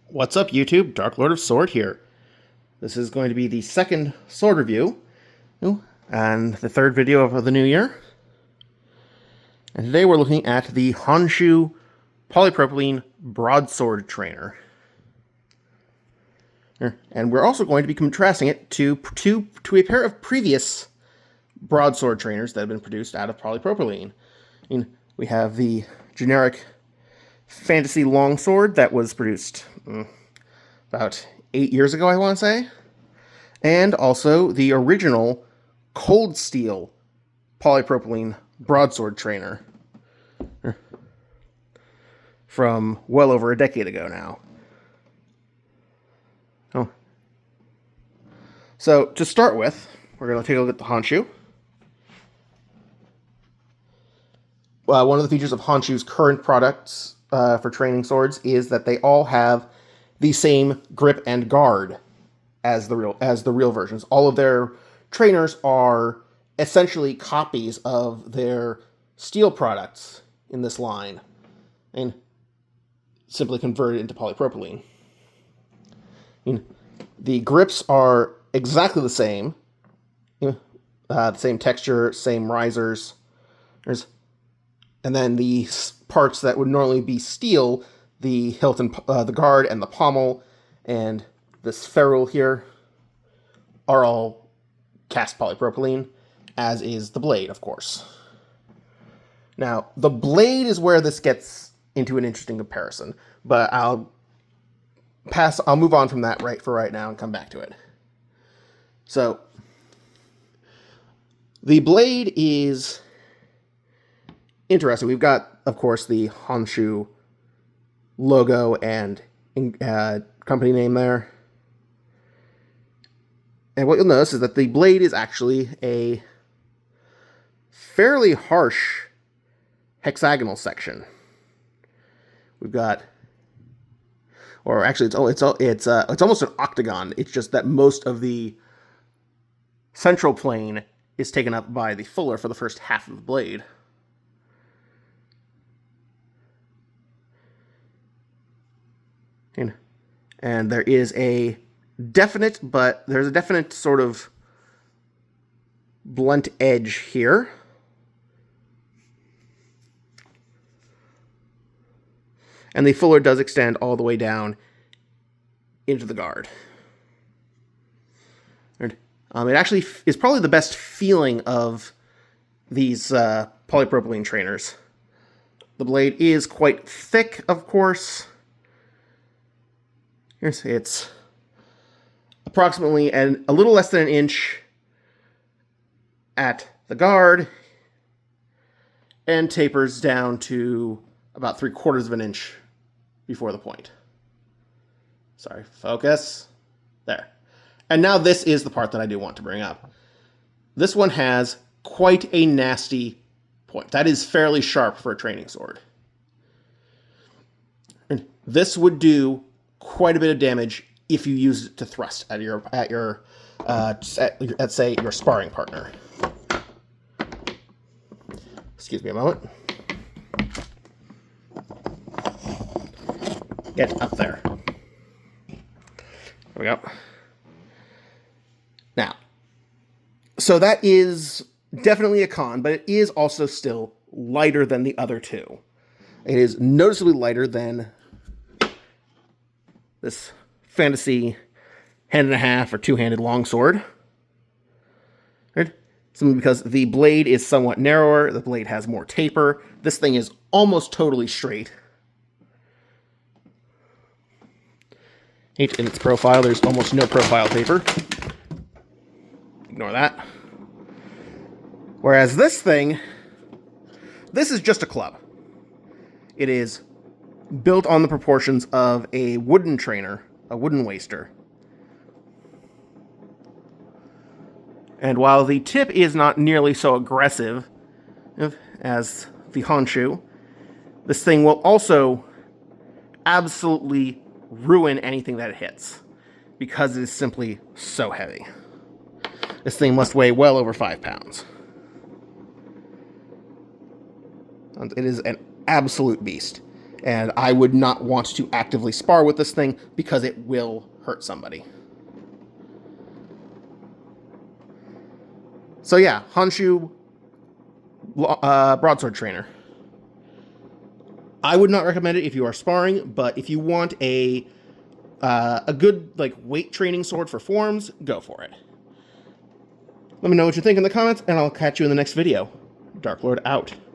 What's up, YouTube? Dark Lord of Sword here. This is going to be the second sword review, and the third video of the new year. And today we're looking at the Honshu polypropylene broadsword trainer. And we're also going to be contrasting it to a pair of previous broadsword trainers that have been produced out of polypropylene. We have the generic fantasy longsword that was produced about 8 years ago, I want to say. And also the original cold steel polypropylene broadsword trainer from well over a decade ago now. So to start with, we're going to take a look at the Honshu. One of the features of Honshu's current products for training swords is that they all have the same grip and guard as the real versions. All of their trainers are essentially copies of their steel products in this line, and simply converted into polypropylene. The grips are exactly the same, the same texture, same risers. And then the parts that would normally be steel, the hilt and the guard and the pommel and this ferrule here, are all cast polypropylene, as is the blade, of course. Now, the blade is where this gets into an interesting comparison, but I'll move on from that for right now and come back to it. So, the blade is interesting. We've got, of course, the Honshu logo and company name there. And what you'll notice is that the blade is actually a fairly harsh hexagonal section. We've got, or actually, it's almost an octagon. It's just that most of the central plane is taken up by the fuller for the first half of the blade. And there's a definite sort of blunt edge here. And the fuller does extend all the way down into the guard. It actually is probably the best feeling of these polypropylene trainers. The blade is quite thick, of course. It's approximately a little less than an inch at the guard and tapers down to about 3/4 of an inch before the point. Sorry, focus. There. And now this is the part that I do want to bring up. This one has quite a nasty point. That is fairly sharp for a training sword. And this would do quite a bit of damage if you use it to thrust at say your sparring partner. Excuse me a moment. Get up there. There we go. Now, so that is definitely a con, but it is also still lighter than the other two. It is noticeably lighter than this fantasy hand-and-a-half or two-handed longsword. Right? Simply because the blade is somewhat narrower, the blade has more taper. This thing is almost totally straight. In its profile, there's almost no profile taper. Ignore that. Whereas this thing, this is just a club. It is built on the proportions of a wooden trainer, a wooden waster. And while the tip is not nearly so aggressive as the Honshu, this thing will also absolutely ruin anything that it hits, because it is simply so heavy. This thing must weigh well over 5 pounds. It is an absolute beast. And I would not want to actively spar with this thing because it will hurt somebody. So yeah, Honshu Broadsword Trainer. I would not recommend it if you are sparring, but if you want a good like weight training sword for forms, go for it. Let me know what you think in the comments, and I'll catch you in the next video. Dark Lord out.